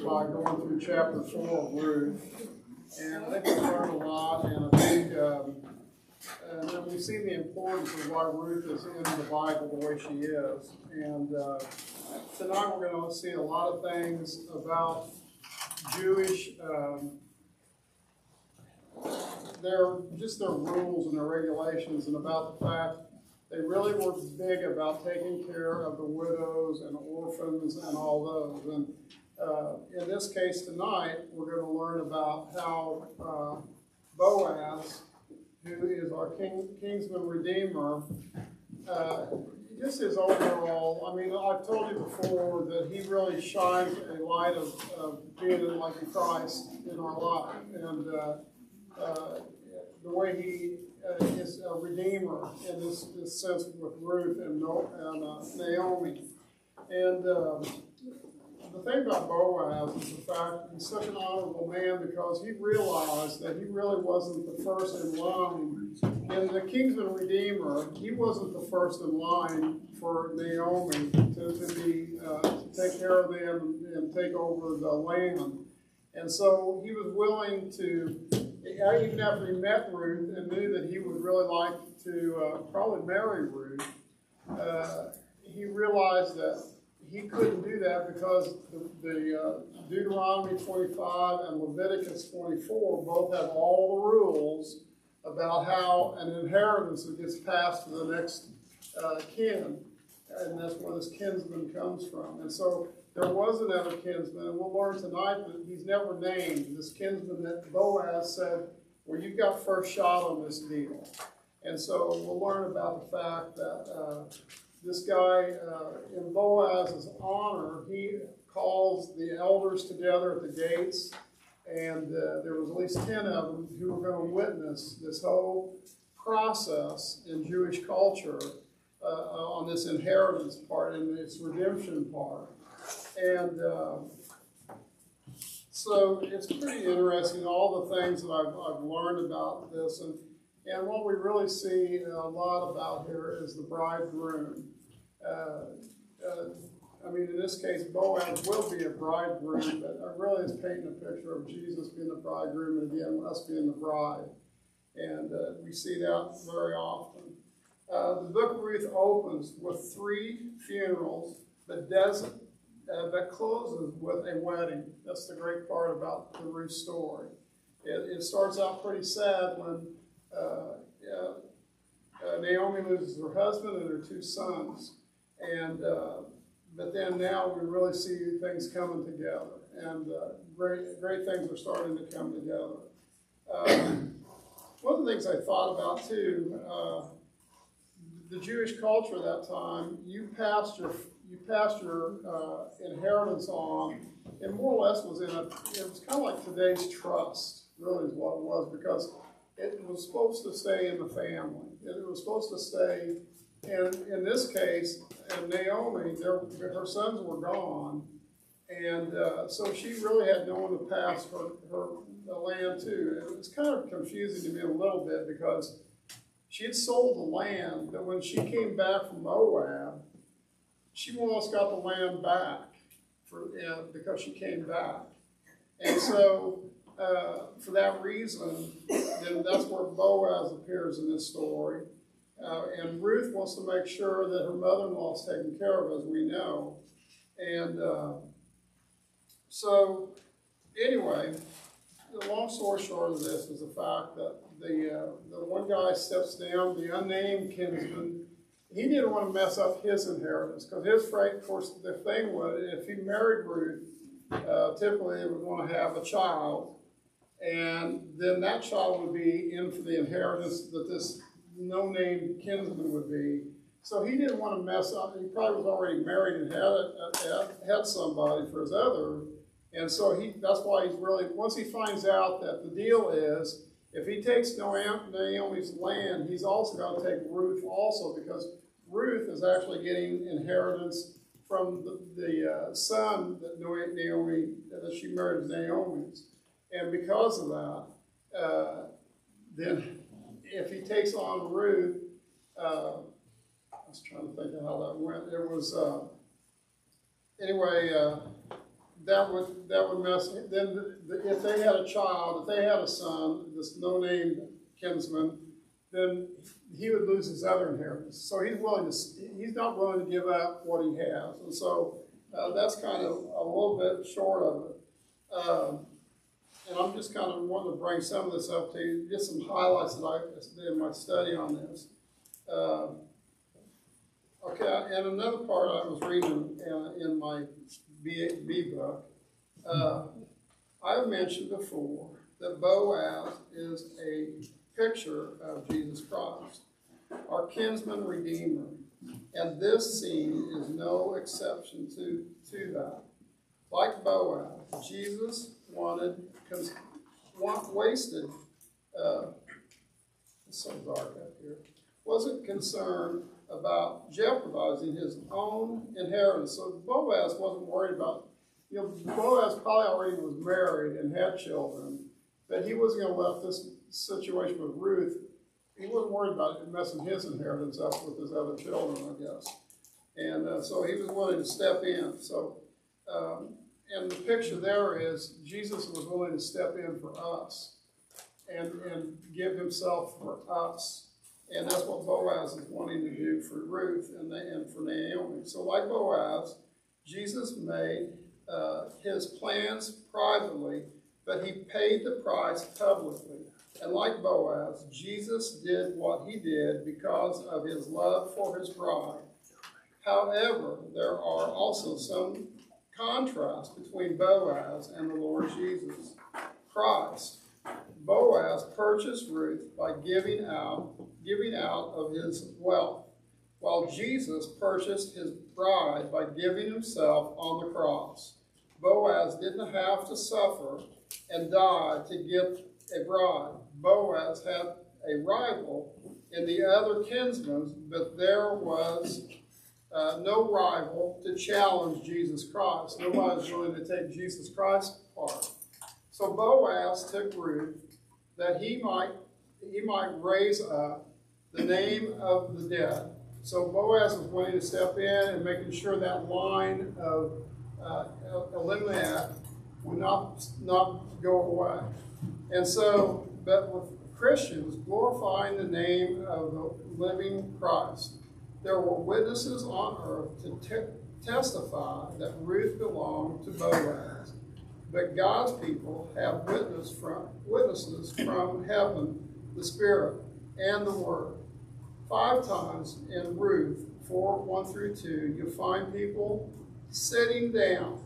by going through chapter 4 of Ruth. And I think we've learned a lot, and I think and then we've seen the importance of why Ruth is in the Bible the way she is. And tonight we're going to see a lot of things about Jewish, their rules and their regulations, and about the fact they really were big about taking care of the widows and orphans and all those. And in this case tonight, we're going to learn about how Boaz, who is our kinsman redeemer, just his overall, I mean, I've told you before that he really shines a light of being like Christ in our life. And the way he is a redeemer in this sense with Ruth and Naomi. And the thing about Boaz is the fact he's such an honorable man because he realized that he really wasn't the first in line. In the kinsman redeemer, he wasn't the first in line for Naomi to take care of them and take over the land. And so he was willing to, even after he met Ruth and knew that he would really like to probably marry Ruth, he realized that he couldn't do that because the Deuteronomy 25 and Leviticus 24 both have all the rules about how an inheritance gets passed to the next kin, and that's where this kinsman comes from. And so there was another kinsman, and we'll learn tonight that he's never named. This kinsman that Boaz said, well, you've got first shot on this deal. And so we'll learn about the fact that this guy, in Boaz's honor, he calls the elders together at the gates, and there was at least 10 of them who were going to witness this whole process in Jewish culture on this inheritance part and this redemption part. And so it's pretty interesting, all the things that I've learned about this. And what we really see a lot about here is the bridegroom. I mean, in this case, Boaz will be a bridegroom, but I really is painting a picture of Jesus being the bridegroom and again, us being the bride. And we see that very often. The book of Ruth opens with 3 funerals, but closes with a wedding. That's the great part about the Ruth story. It starts out pretty sad when Naomi loses her husband and her 2 sons. And but then now we really see things coming together, and great things are starting to come together. One of the things I thought about too, the Jewish culture at that time, you passed your inheritance on, and more or less it was kind of like today's trust, really is what it was, because it was supposed to stay in the family. It was supposed to stay. And in this case, Naomi, her sons were gone, and so she really had no one to pass her land to. It was kind of confusing to me a little bit because she had sold the land, but when she came back from Moab, she almost got the land back because she came back. And so for that reason, then that's where Boaz appears in this story. And Ruth wants to make sure that her mother-in-law is taken care of, as we know. And so, anyway, the long story short of this is the fact that the one guy steps down, the unnamed kinsman. He didn't want to mess up his inheritance because his freight, of course, the thing was, if he married Ruth, typically they would want to have a child, and then that child would be in for the inheritance that this no-name kinsman would be. So he didn't want to mess up. He probably was already married and had somebody for his other. And so that's why he's really, once he finds out that the deal is, if he takes Naomi's land, he's also got to take Ruth also, because Ruth is actually getting inheritance from the son that that she married as Naomi's. And because of that, then if he takes on Ruth, I was trying to think of how that went. It was, that would mess. Then if they had a child, if they had a son, this no-name kinsman, then he would lose his other inheritance. So he's not willing to give up what he has, and so that's kind of a little bit short of it. And I'm just kind of wanting to bring some of this up to you, get some highlights that I did in my study on this. Okay, and another part I was reading in my B book, I mentioned before that Boaz is a picture of Jesus Christ, our kinsman redeemer. And this scene is no exception to that. Like Boaz, Jesus wasted, it's so dark up here, wasn't concerned about jeopardizing his own inheritance. So Boaz wasn't worried about, Boaz probably already was married and had children, but he wasn't going to let this situation with Ruth, he wasn't worried about it messing his inheritance up with his other children, I guess. And so he was willing to step in. So, and the picture there is Jesus was willing to step in for us and give himself for us. And that's what Boaz is wanting to do for Ruth and for Naomi. So like Boaz, Jesus made his plans privately, but he paid the price publicly. And like Boaz, Jesus did what he did because of his love for his bride. However, there are also some contrasts between Boaz and the Lord Jesus Christ. Boaz purchased Ruth by giving out of his wealth, while Jesus purchased his bride by giving himself on the cross. Boaz didn't have to suffer and die to get a bride. Boaz had a rival in the other kinsmen, but there was no rival to challenge Jesus Christ. Nobody was willing to take Jesus Christ's part. So Boaz took Ruth that he might raise up the name of the dead. So Boaz was willing to step in and making sure that line of Elimelech would not go away. And so, but with Christians glorifying the name of the living Christ, there were witnesses on earth to testify that Ruth belonged to Boaz. But God's people have witnesses from heaven, the Spirit, and the Word. 5 times in Ruth 4:1-2, you'll find people sitting down.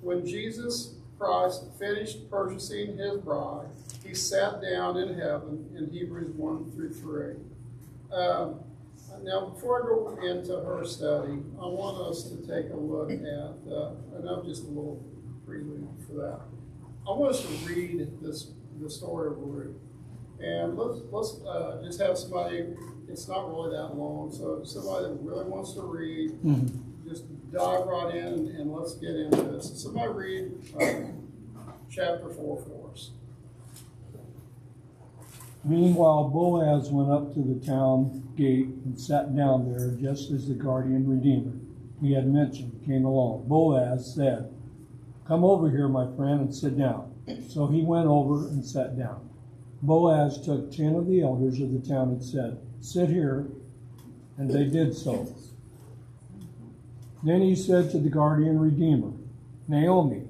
When Jesus Christ finished purchasing his bride, he sat down in heaven in Hebrews 1-3. Now, before I go into her study, I want us to take a look at, and I'm just a little prelude for that. I want us to read the story of Ruth. And let's just have somebody, it's not really that long, so somebody that really wants to read, just dive right in and let's get into this. So somebody read chapter 4 for us. Meanwhile, Boaz went up to the town gate and sat down there just as the guardian redeemer he had mentioned came along. Boaz said, "Come over here, my friend, and sit down." So he went over and sat down. Boaz took 10 of the elders of the town and said, "Sit here," and they did so. Then he said to the guardian redeemer, "Naomi,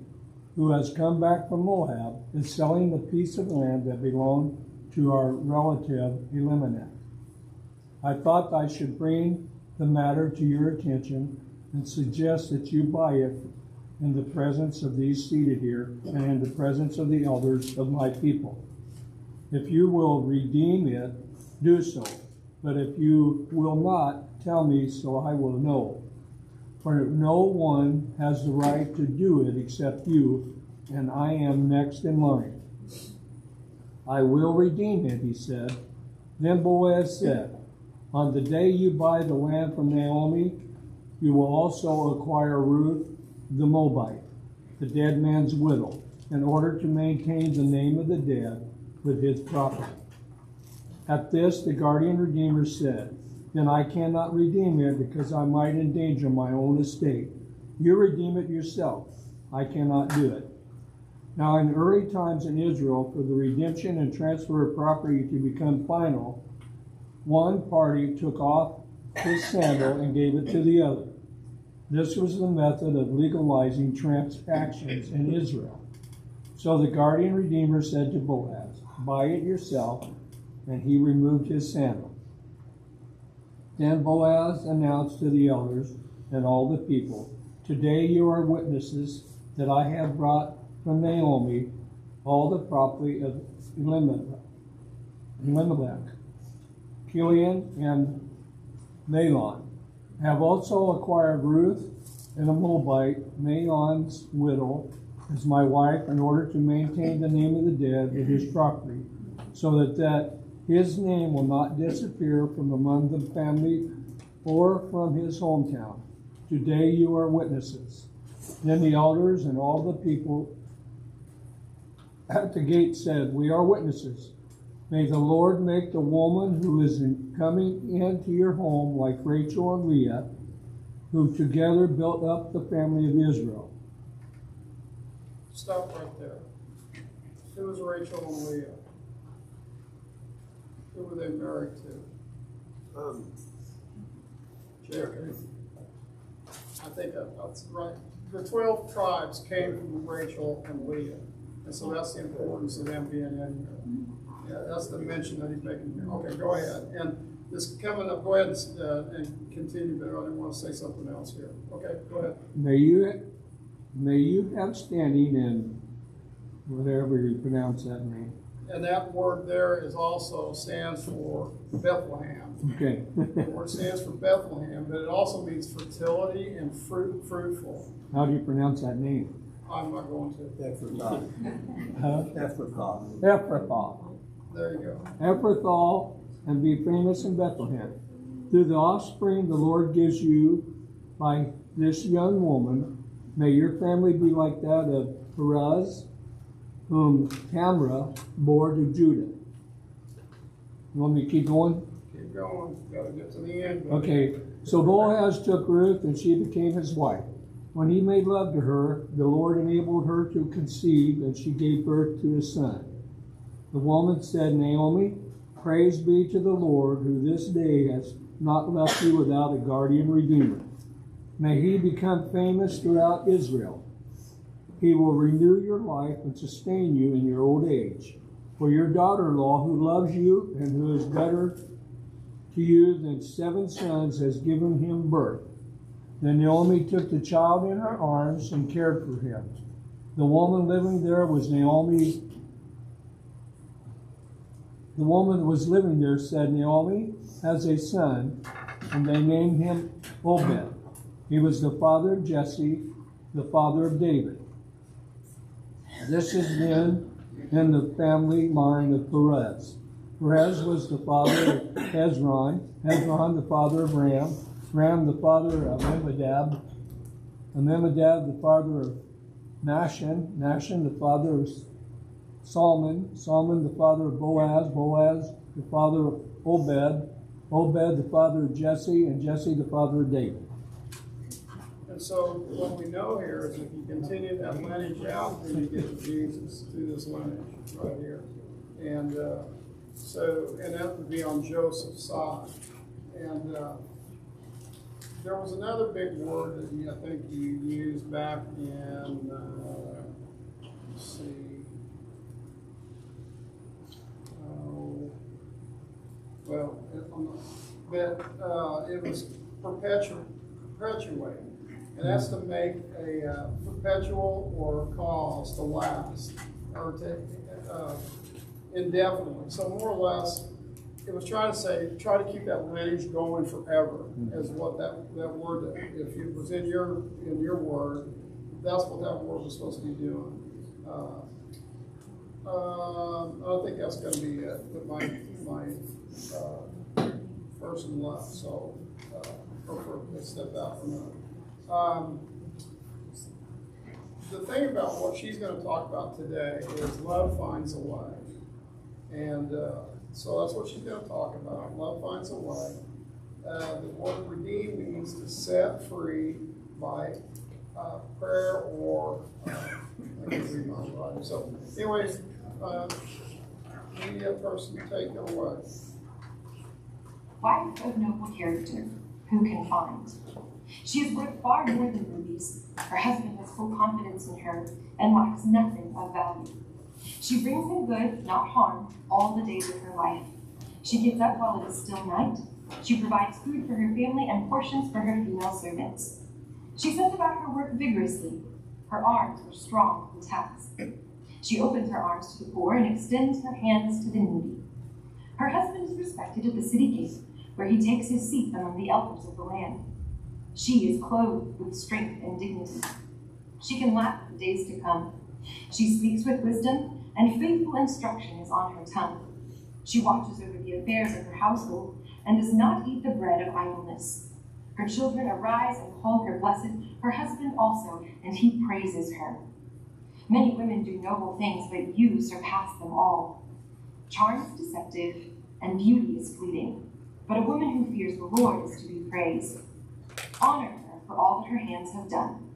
who has come back from Moab, is selling the piece of land that belonged to our relative Elimelech. I thought I should bring the matter to your attention and suggest that you buy it in the presence of these seated here and in the presence of the elders of my people. If you will redeem it, do so. But if you will not, tell me so I will know. For no one has the right to do it except you, and I am next in line." "I will redeem it," he said. Then Boaz said, "On the day you buy the land from Naomi, you will also acquire Ruth the Moabite, the dead man's widow, in order to maintain the name of the dead with his property." At this, the guardian redeemer said, "Then I cannot redeem it because I might endanger my own estate. You redeem it yourself." I cannot do it. Now, in early times in Israel, for the redemption and transfer of property to become final, one party took off his sandal and gave it to the other. This was the method of legalizing transactions in Israel. So the guardian redeemer said to Boaz, "Buy it yourself," and he removed his sandal. Then Boaz announced to the elders and all the people, "Today you are witnesses that I have brought from Naomi all the property of Elimelech, Kilian, and Mahlon. I have also acquired Ruth and a Moabite, Mahlon's widow, as my wife, in order to maintain the name of the dead with his property, so that his name will not disappear from among the family or from his hometown. Today you are witnesses." Then the elders and all the people at the gate said, "We are witnesses. May the Lord make the woman who is coming into your home like Rachel and Leah, who together built up the family of Israel." Stop right there. Who was Rachel and Leah? Who were they married to? Jacob. I think that's right. The 12 tribes came from Rachel and Leah. And so that's the importance of them being in here. Yeah, that's the mention that he's making here. Okay, go ahead. And this coming up, go ahead and continue, but I didn't want to say something else here. Okay, go ahead. May you have standing in whatever you pronounce that name. And that word there is also stands for Bethlehem. Okay. The word stands for Bethlehem, but it also means fertility and fruitful. How do you pronounce that name? I'm not going to. Ephrathah. Huh? Ephrathah. Ephrathah. There you go. Ephrathah, and be famous in Bethlehem. Through the offspring the Lord gives you by this young woman, may your family be like that of Perez, whom Tamra bore to Judah. You want me to keep going? Keep going. Got to get to the end. Okay, so Boaz took Ruth, and she became his wife. When he made love to her, the Lord enabled her to conceive, and she gave birth to a son. The woman said, "Naomi, praise be to the Lord, who this day has not left you without a guardian redeemer. May he become famous throughout Israel. He will renew your life and sustain you in your old age. For your daughter-in-law, who loves you and who is better to you than 7 sons, has given him birth." Then Naomi took the child in her arms and cared for him. The woman living there said, "Naomi has a son," and they named him Obed. He was the father of Jesse, the father of David. This is then in the family line of Perez. Perez was the father of Hezron, Hezron the father of Ram, Ram the father of Amminadab, Amminadab the father of Nahshon, Nahshon the father of Salmon, Salmon the father of Boaz, Boaz the father of Obed, Obed the father of Jesse, and Jesse the father of David. And so what we know here is if you continue that lineage out, then you get to Jesus through this lineage right here. And and that would be on Joseph's side. And there was another big word that I think you used back in, let's see, it was perpetuate. And that's to make a perpetual or a cause to last or to indefinitely. So more or less, it was trying to say, try to keep that lineage going forever, is what that word, if it was in your word, that's what that word was supposed to be doing. I don't think that's going to be it with my person left, so let's step out from that. The thing about what she's going to talk about today is love finds a way. And so that's what she's going to talk about. Love finds a way. The word redeem means to set free by prayer or I can read my writing. So, anyways, media person, take it away. Wife of noble character, who can find? She is worth far more than rubies. Her husband has full confidence in her and lacks nothing of value. She brings him good, not harm, all the days of her life. She gets up while it is still night. She provides food for her family and portions for her female servants. She sets about her work vigorously. Her arms are strong in task. She opens her arms to the poor and extends her hands to the needy. Her husband is respected at the city gate, where he takes his seat among the elders of the land. She is clothed with strength and dignity. She can laugh at the days to come. She speaks with wisdom, and faithful instruction is on her tongue. She watches over the affairs of her household and does not eat the bread of idleness. Her children arise and call her blessed, her husband also, and he praises her. Many women do noble things, but you surpass them all. Charm is deceptive, and beauty is fleeting, but a woman who fears the Lord is to be praised. Honor her for all that her hands have done,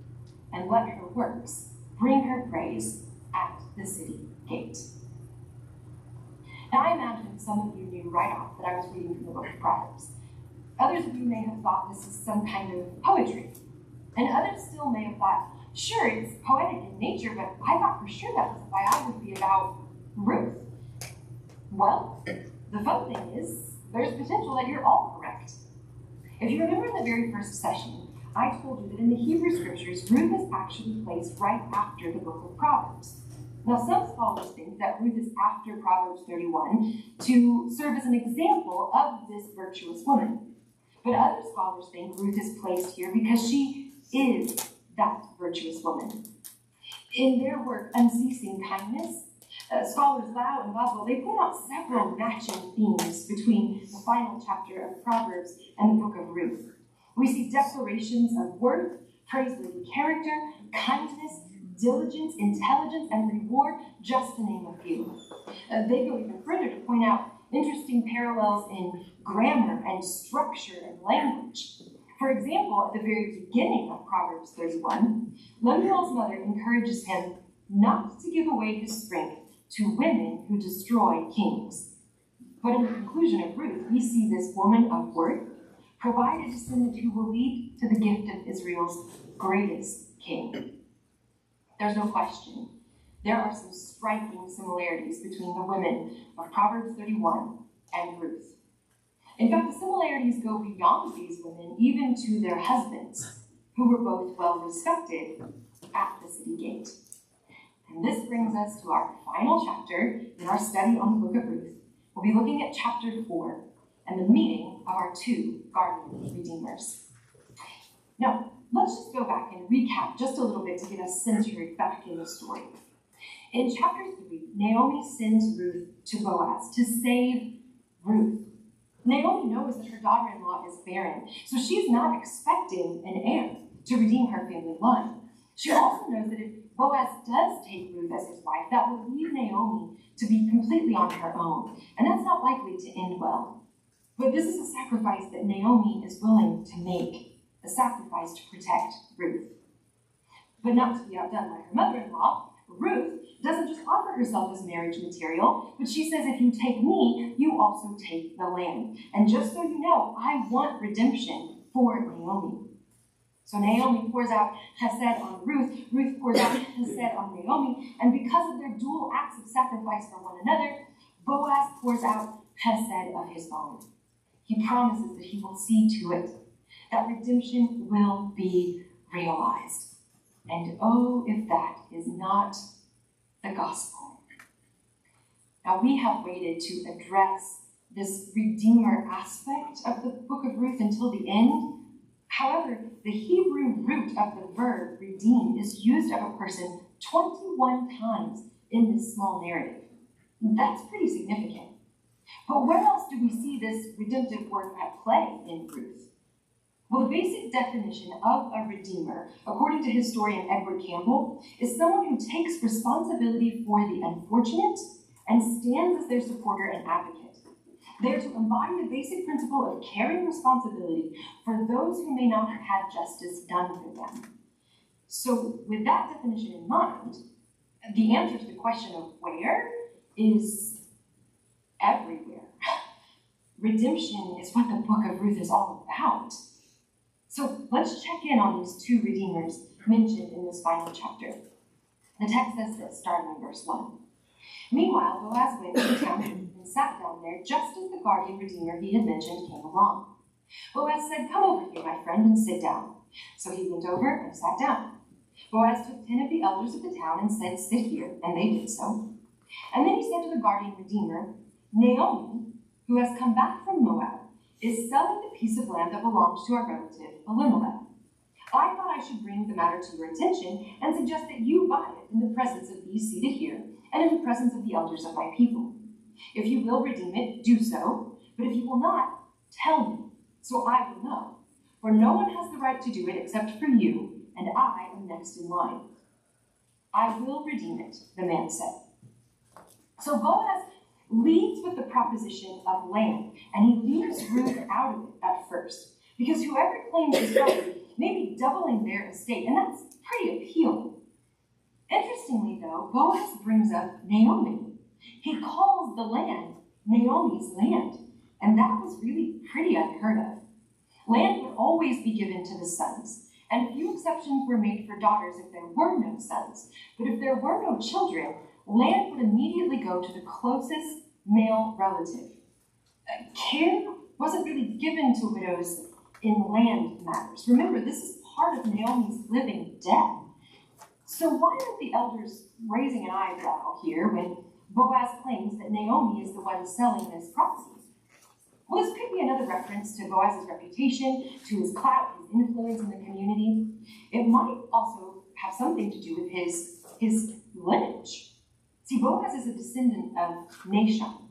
and let her works bring her praise at the city gate. Now, I imagine some of you knew right off that I was reading from the book of Proverbs. Others of you may have thought this is some kind of poetry, and others still may have thought, sure, it's poetic in nature, but I thought for sure that was a biography about Ruth. Well, the fun thing is, there's potential that you're all correct. If you remember in the very first session, I told you that in the Hebrew scriptures, Ruth is actually placed right after the book of Proverbs. Now, some scholars think that Ruth is after Proverbs 31 to serve as an example of this virtuous woman. But other scholars think Ruth is placed here because she is that virtuous woman. In their work, Unceasing Kindness, scholars Lau and Boswell, they point out several matching themes between the final chapter of Proverbs and the book of Ruth. We see declarations of worth, praiseworthy character, kindness, diligence, intelligence, and reward, just to name a few. They go even further to point out interesting parallels in grammar and structure and language. For example, at the very beginning of Proverbs 31, Lemuel's mother encourages him not to give away his strength to women who destroy kings. But in the conclusion of Ruth, we see this woman of worth provide a descendant who will lead to the gift of Israel's greatest king. There's no question. There are some striking similarities between the women of Proverbs 31 and Ruth. In fact, the similarities go beyond these women, even to their husbands, who were both well respected at the city gate. And this brings us to our final chapter in our study on the book of Ruth. We'll be looking at chapter 4 and the meeting of our two guardian redeemers. Now, let's just go back and recap just a little bit to get us centered back in the story. In chapter 3, Naomi sends Ruth to Boaz to save Ruth. Naomi knows that her daughter-in-law is barren, so she's not expecting an heir to redeem her family line. She also knows that if Boaz does take Ruth as his wife, that will leave Naomi to be completely on her own, and that's not likely to end well. But this is a sacrifice that Naomi is willing to make, a sacrifice to protect Ruth. But not to be outdone by her mother-in-law, Ruth doesn't just offer herself as marriage material, but she says, if you take me, you also take the land. And just so you know, I want redemption for Naomi. So Naomi pours out chesed on Ruth, Ruth pours out chesed on Naomi, and because of their dual acts of sacrifice for one another, Boaz pours out chesed of his own. He promises that he will see to it that redemption will be realized. And oh, if that is not the gospel. Now, we have waited to address this Redeemer aspect of the book of Ruth until the end. However, the Hebrew root of the verb redeem is used of a person 21 times in this small narrative. That's pretty significant. But where else do we see this redemptive work at play in Ruth? Well, the basic definition of a redeemer, according to historian Edward Campbell, is someone who takes responsibility for the unfortunate and stands as their supporter and advocate. They are to embody the basic principle of carrying responsibility for those who may not have had justice done for them. So with that definition in mind, the answer to the question of where is everywhere. Redemption is what the book of Ruth is all about. So let's check in on these two redeemers mentioned in this final chapter. The text says this, starting in verse 1. Meanwhile, Boaz went to the town and sat down there just as the guardian redeemer he had mentioned came along. Boaz said, "Come over here, my friend, and sit down." So he went over and sat down. Boaz took 10 of the elders of the town and said, "Sit here," and they did so. And then he said to the guardian redeemer, "Naomi, who has come back from Moab, is selling the piece of land that belongs to our relative Elimelech. I thought I should bring the matter to your attention and suggest that you buy it in the presence of these seated here and in the presence of the elders of my people. If you will redeem it, do so, but if you will not, tell me, so I will know. For no one has the right to do it except for you, and I am next in line." "I will redeem it," the man said. So Boaz leads with the proposition of land, and he leaves Ruth out of it at first, because whoever claims his property may be doubling their estate, and that's pretty appealing. Interestingly, though, Boaz brings up Naomi. He calls the land Naomi's land, and that was really pretty unheard of. Land would always be given to the sons, and few exceptions were made for daughters if there were no sons. But if there were no children, land would immediately go to the closest male relative. Care wasn't really given to widows in land matters. Remember, this is part of Naomi's living debt. So why aren't the elders raising an eyebrow here when Boaz claims that Naomi is the one selling this property? Well, this could be another reference to Boaz's reputation, to his clout, his influence in the community. It might also have something to do with his lineage. See, Boaz is a descendant of Nahshon,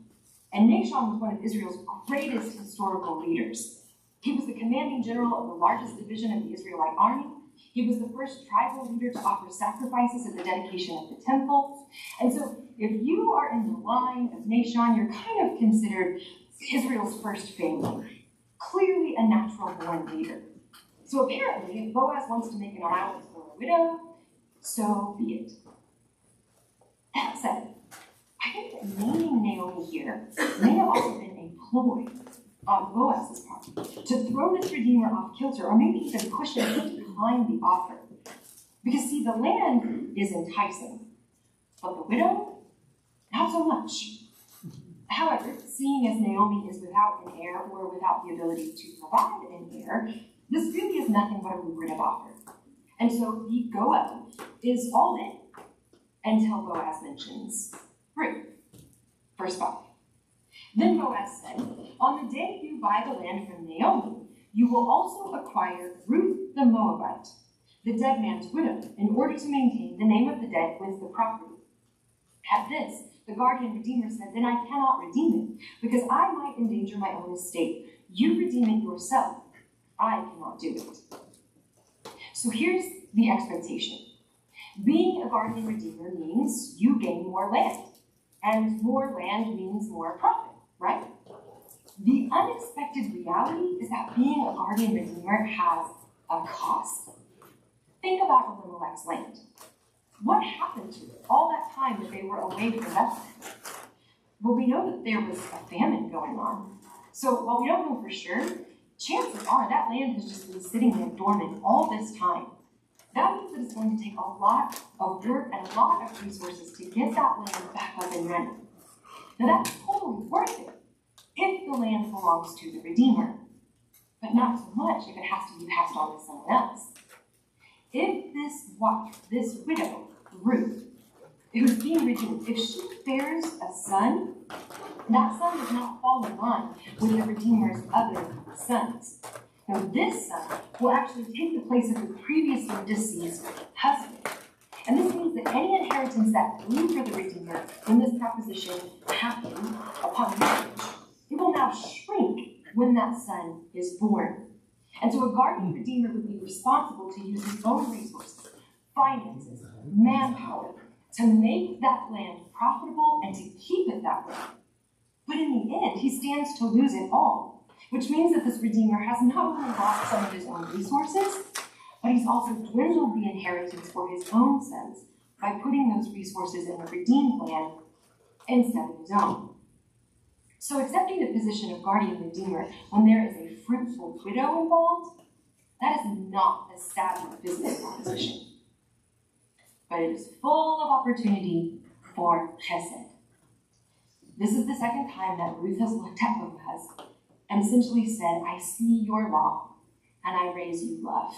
and Nahshon was one of Israel's greatest historical leaders. He was the commanding general of the largest division of the Israelite army. He was the first tribal leader to offer sacrifices at the dedication of the temple. And so if you are in the line of Nahshon, you're kind of considered Israel's first family. Clearly a natural-born leader. So apparently, if Boaz wants to make an allowance for a widow, so be it. That said, I think that naming Naomi here may have also been a ploy on Boaz's part to throw this redeemer off kilter, or maybe even push him to decline the offer. Because see, the land is enticing, but the widow, not so much. However, seeing as Naomi is without an heir or without the ability to provide an heir, this really is nothing but a lucrative offer. And so the Goel is all in until Boaz mentions Ruth. Verse 5. Then Boaz said, "On the day you buy the land from Naomi, you will also acquire Ruth the Moabite, the dead man's widow, in order to maintain the name of the dead with the property." At this, the guardian redeemer said, "Then I cannot redeem it, because I might endanger my own estate. You redeem it yourself. I cannot do it." So here's the expectation. Being a guardian redeemer means you gain more land, and more land means more profit, right? The unexpected reality is that being a guardian redeemer has a cost. Think about Elimelech's land. What happened to it all that time that they were away from Bethlehem? Well, we know that there was a famine going on. So while we don't know for sure, chances are that land has just been sitting there dormant all this time. That means that it's going to take a lot of work and a lot of resources to get that land back up and running. Now that's totally worth it if the land belongs to the Redeemer, but not so much if it has to be passed on to someone else. If this wife, this widow, Ruth, who's being redeemed, if she bears a son, that son does not fall in line with the Redeemer's other sons. Now this son will actually take the place of the previously deceased husband. And this means that any inheritance that grew for the Redeemer when this proposition happened upon marriage, it will now shrink when that son is born. And so a guardian redeemer would be responsible to use his own resources, finances, manpower, to make that land profitable and to keep it that way. But in the end, he stands to lose it all, which means that this redeemer has not only lost some of his own resources, but he's also dwindled the inheritance for his own sons by putting those resources in the redeemed plan instead of his own. So accepting the position of guardian redeemer when there is a fruitful widow involved, that is not a savvy business proposition. But it is full of opportunity for chesed. This is the second time that Ruth has looked at Boaz and essentially said, I see your law and I raise you love.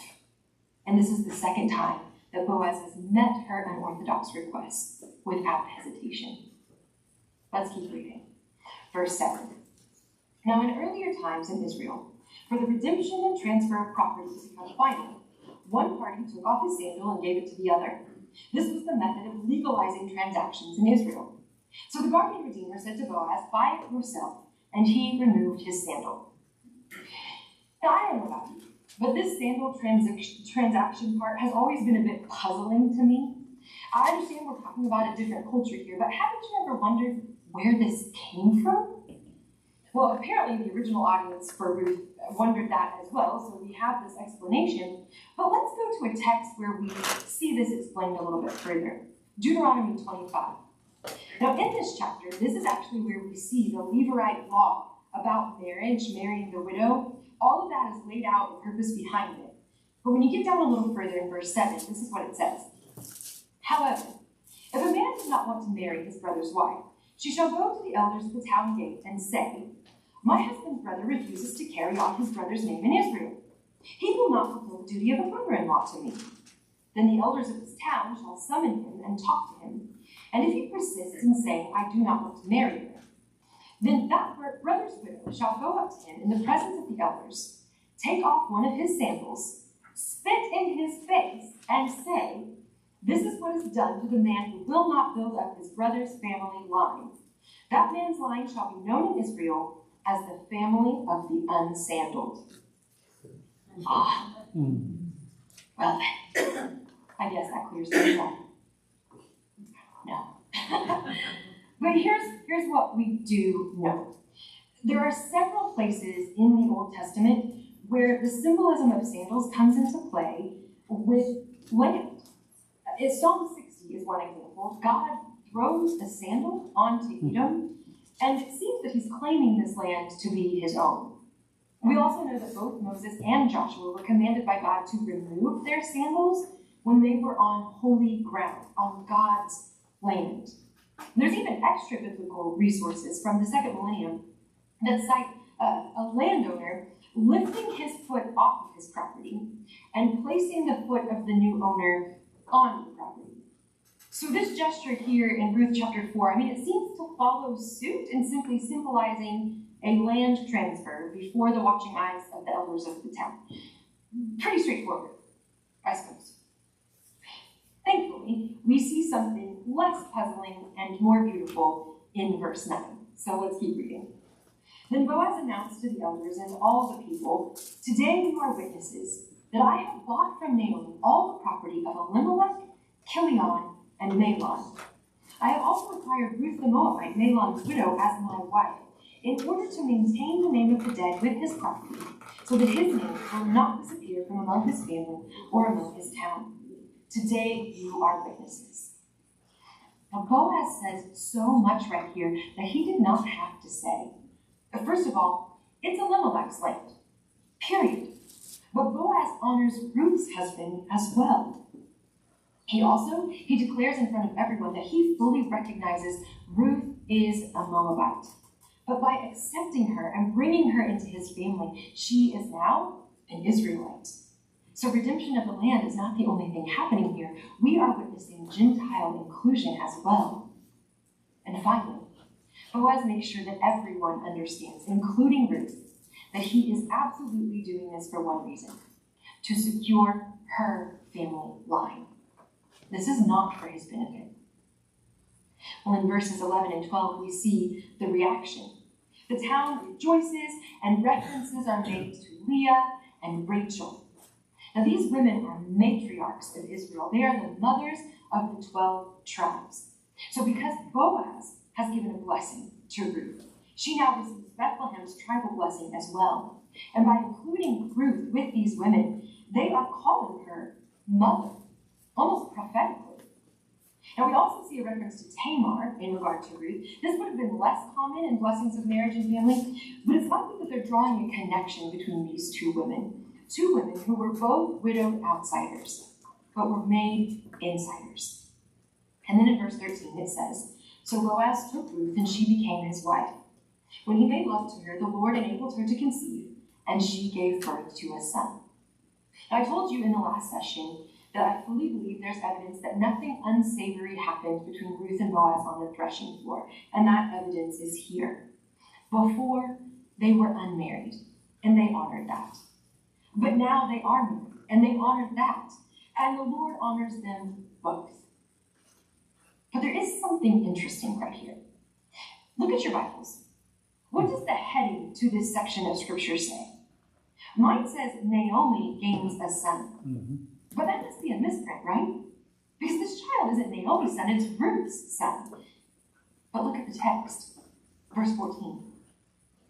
And this is the second time that Boaz has met her unorthodox request without hesitation. Let's keep reading. Verse 7. Now in earlier times in Israel, for the redemption and transfer of property to become final, one party took off his sandal and gave it to the other. This was the method of legalizing transactions in Israel. So the guardian redeemer said to Boaz, buy it yourself, and he removed his sandal. Now I don't know about you, but this sandal transaction part has always been a bit puzzling to me. I understand we're talking about a different culture here, but haven't you ever wondered where this came from? Well, apparently the original audience for Ruth wondered that as well, so we have this explanation. But let's go to a text where we see this explained a little bit further. Deuteronomy 25. Now in this chapter, this is actually where we see the Levirate law about marriage, marrying the widow. All of that is laid out, the purpose behind it. But when you get down a little further in verse 7, this is what it says. However, if a man does not want to marry his brother's wife, she shall go to the elders of the town gate and say, my husband's brother refuses to carry on his brother's name in Israel. He will not fulfill the duty of a brother-in-law to me. Then the elders of his town shall summon him and talk to him. And if he persists in saying, I do not want to marry her, then that brother's widow shall go up to him in the presence of the elders, take off one of his sandals, spit in his face, and say, this is what is done to the man who will not build up his brother's family line. That man's line shall be known in Israel as the family of the unsandaled. Well, I guess that clears things up. No. But here's what we do know. There are several places in the Old Testament where the symbolism of sandals comes into play with land. Psalm 60 is one example. God throws a sandal onto Edom, and it seems that he's claiming this land to be his own. We also know that both Moses and Joshua were commanded by God to remove their sandals when they were on holy ground, on God's land. There's even extra biblical resources from the second millennium that cite a landowner lifting his foot off of his property and placing the foot of the new owner on the property. So this gesture here in Ruth chapter 4, it seems to follow suit in simply symbolizing a land transfer before the watching eyes of the elders of the town. Pretty straightforward, I suppose. Thankfully, we see something less puzzling and more beautiful in verse 9. So let's keep reading. Then Boaz announced to the elders and all the people, today you are witnesses that I have bought from Naomi all the property of Elimelech, Chilion, and Mahlon. I have also acquired Ruth the Moabite, Mahlon's widow, as my wife, in order to maintain the name of the dead with his property, so that his name will not disappear from among his family or among his town. Today you are witnesses. Now Boaz says so much right here that he did not have to say. First of all, it's Elimelech's land, period. But Boaz honors Ruth's husband as well. He declares in front of everyone that he fully recognizes Ruth is a Moabite. But by accepting her and bringing her into his family, she is now an Israelite. So redemption of the land is not the only thing happening here. We are witnessing Gentile inclusion as well. And finally, Boaz makes sure that everyone understands, including Ruth, that he is absolutely doing this for one reason: to secure her family line. This is not for his benefit. Well, in verses 11 and 12, we see the reaction. The town rejoices, and references are made to Leah and Rachel. Now, these women are matriarchs of Israel. They are the mothers of the 12 tribes. So because Boaz has given a blessing to Ruth, she now receives Bethlehem's tribal blessing as well. And by including Ruth with these women, they are calling her mother, almost prophetically. Now, we also see a reference to Tamar in regard to Ruth. This would have been less common in blessings of marriage and family, but it's likely that they're drawing a connection between these two women who were both widowed outsiders, but were made insiders. And then in verse 13 it says, "So Boaz took Ruth, and she became his wife. When he made love to her, the Lord enabled her to conceive, and she gave birth to a son." Now, I told you in the last session that I fully believe there's evidence that nothing unsavory happened between Ruth and Boaz on the threshing floor, and that evidence is here. Before, they were unmarried, and they honored that. But now they are married, and they honored that, and the Lord honors them both. But there is something interesting right here. Look at your Bibles. What does the heading to this section of Scripture say? Mine says Naomi gains a son. But that must be a misprint, right? Because this child isn't Naomi's son, it's Ruth's son. But look at the text. Verse 14.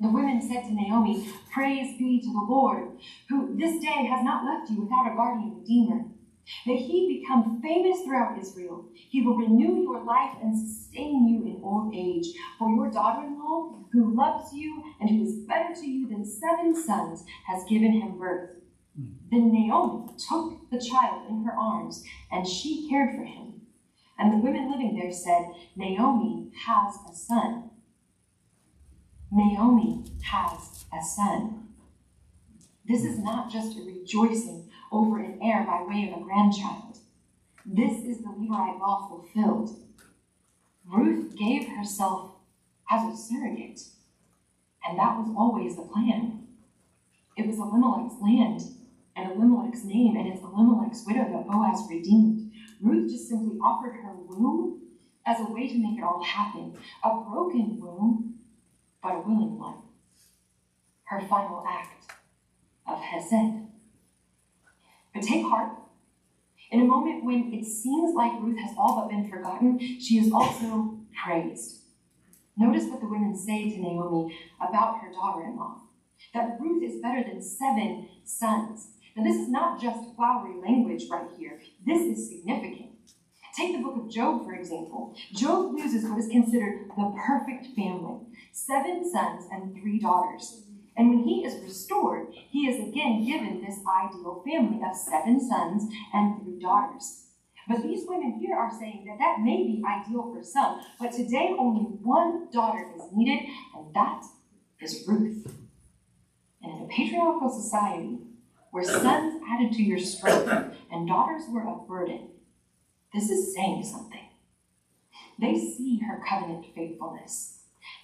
"The women said to Naomi, 'Praise be to the Lord, who this day has not left you without a guardian redeemer. May he become famous throughout Israel. He will renew your life and sustain you in old age. For your daughter-in-law, who loves you and who is better to you than 7 sons, has given him birth.' Then Naomi took the child in her arms, and she cared for him. And the women living there said, 'Naomi has a son.'" Naomi has a son. This is not just a rejoicing over an heir by way of a grandchild. This is the Levirate law fulfilled. Ruth gave herself as a surrogate, and that was always the plan. It was Elimelech's land and Elimelech's name, and it's Elimelech's widow that Boaz redeemed. Ruth just simply offered her womb as a way to make it all happen. A broken womb, but a willing one. Her final act of hesed. But take heart. In a moment when it seems like Ruth has all but been forgotten, she is also praised. Notice what the women say to Naomi about her daughter-in-law. That Ruth is better than 7 sons. Now, this is not just flowery language right here. This is significant. Take the book of Job, for example. Job loses what is considered the perfect family. 7 sons and 3 daughters. And when he is restored, he is again given this ideal family of 7 sons and 3 daughters. But these women here are saying that that may be ideal for some, but today only 1 daughter is needed, and that is Ruth. And in a patriarchal society, where sons added to your strength and daughters were a burden, this is saying something. They see her covenant faithfulness.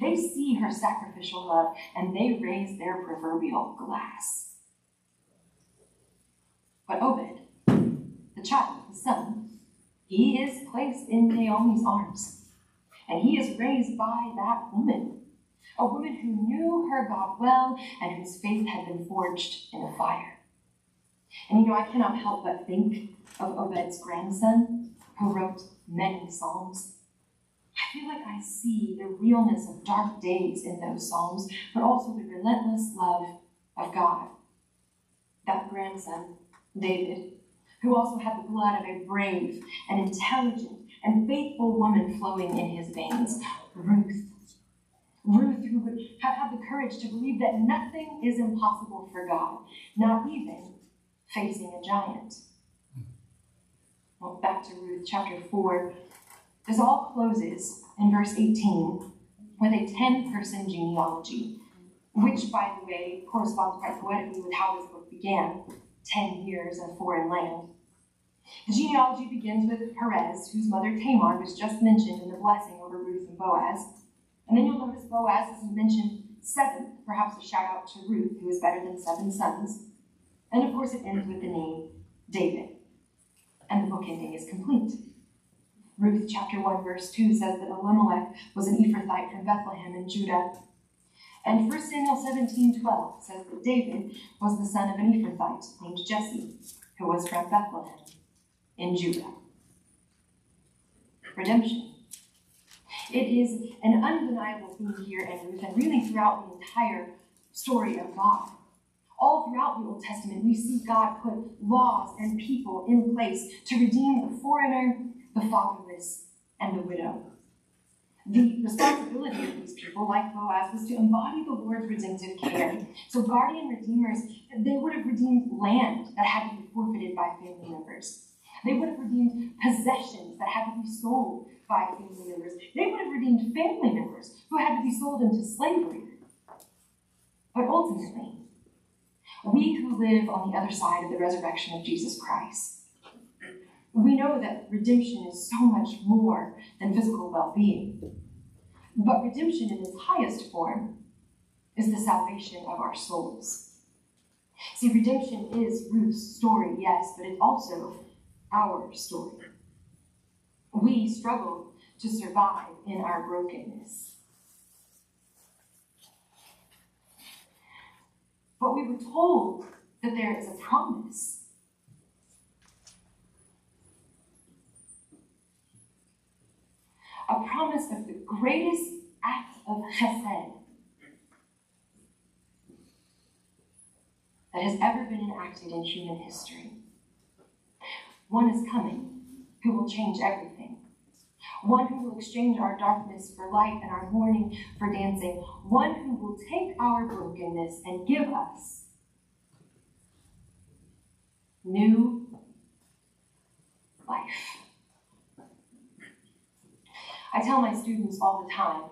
They see her sacrificial love, and they raise their proverbial glass. But Obed, the child, the son, he is placed in Naomi's arms, and he is raised by that woman, a woman who knew her God well and whose faith had been forged in a fire. And I cannot help but think of Obed's grandson, who wrote many psalms. I feel like I see the realness of dark days in those psalms, but also the relentless love of God. That grandson, David, who also had the blood of a brave and intelligent and faithful woman flowing in his veins, Ruth. Ruth, who would have had the courage to believe that nothing is impossible for God, not even facing a giant. Well, back to Ruth chapter 4. This all closes in verse 18 with a 10-person genealogy, which, by the way, corresponds quite poetically with how this book began, 10 years in a foreign land. The genealogy begins with Perez, whose mother Tamar was just mentioned in the blessing over Ruth and Boaz. And then you'll notice Boaz is mentioned 7th, perhaps a shout out to Ruth, who is better than 7 sons. And of course it ends with the name David. And the book ending is complete. Ruth chapter 1 verse 2 says that Elimelech was an Ephrathite from Bethlehem in Judah. And 1 Samuel 17:12 says that David was the son of an Ephrathite named Jesse, who was from Bethlehem in Judah. Redemption. It is an undeniable theme here in Ruth and really throughout the entire story of God. All throughout the Old Testament, we see God put laws and people in place to redeem the foreigner, the fatherless, and the widow. The responsibility of these people, like Boaz, was to embody the Lord's redemptive care. So guardian redeemers, they would have redeemed land that had to be forfeited by family members. They would have redeemed possessions that had to be sold by family members. They would have redeemed family members who had to be sold into slavery. But ultimately, we who live on the other side of the resurrection of Jesus Christ, we know that redemption is so much more than physical well-being. But redemption in its highest form is the salvation of our souls. See, redemption is Ruth's story, yes, but it's also our story. We struggle to survive in our brokenness. But we were told that there is a promise. A promise of the greatest act of chesed that has ever been enacted in human history. One is coming who will change everything. One who will exchange our darkness for light and our mourning for dancing. One who will take our brokenness and give us new life. I tell my students all the time,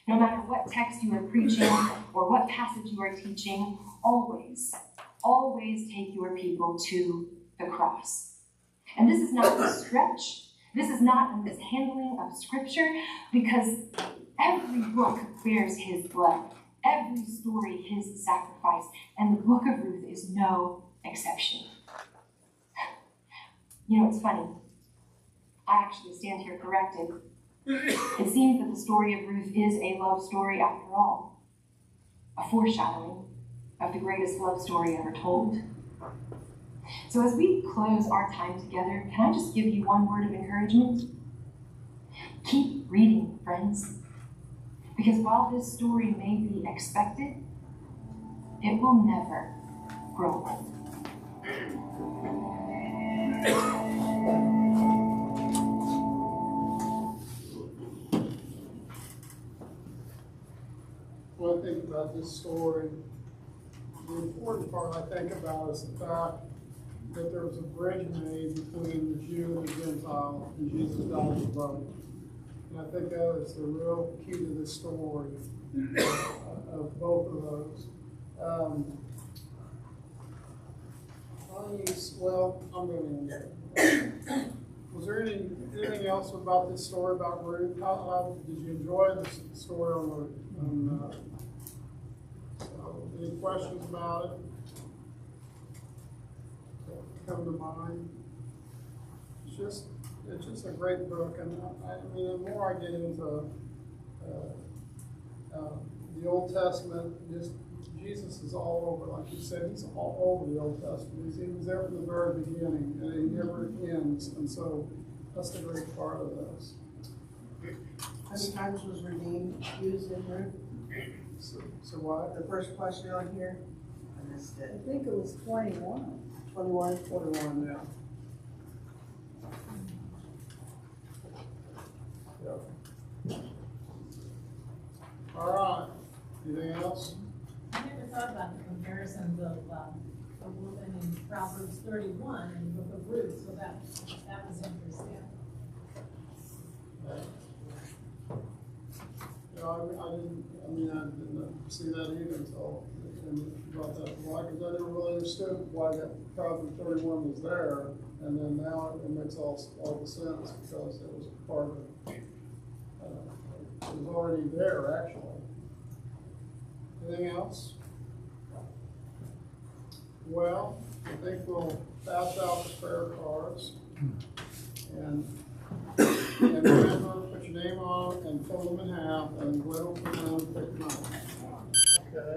no matter what text you are preaching or what passage you are teaching, always take your people to the cross. And this is not a stretch. This is not a mishandling of Scripture, because every book bears his blood, every story his sacrifice, and the book of Ruth is no exception. You know, it's funny. I actually stand here corrected. It seems that the story of Ruth is a love story after all, a foreshadowing of the greatest love story ever told. So as we close our time together, can I just give you one word of encouragement? Keep reading, friends. Because while this story may be expected, it will never grow old. When I think about this story, the important part I think about is the fact that there was a bridge made between the Jew and the Gentile, and Jesus died for both. And I think that is the real key to this story of both of those. I'm going to end it. Was there anything else about this story about Ruth? How did you enjoy this story on Ruth? Any questions about it? Come to mind. It's just a great book, and I mean, the more I get into the Old Testament, just Jesus is all over. Like you said, he's all over the Old Testament. He was there from the very beginning, and he never ends. And so that's the great part of this. How many times was redeemed used in Ruth? So what? The first question on here? I missed it. I think it was 21. 21, yeah. Yeah. All right. Anything else? I never thought about the comparisons of a woman in Proverbs 31 and the book of Ruth, so that was interesting. Yeah, I didn't see that either until you brought that why, because I never really understood why that Proverbs 31 was there, and then now it makes all the sense because it was part of it. It was already there, actually. Anything else? Well, I think we'll pass out the prayer cards. And remember, put your name on it and fold them in half and glue them down and pick them up. Okay?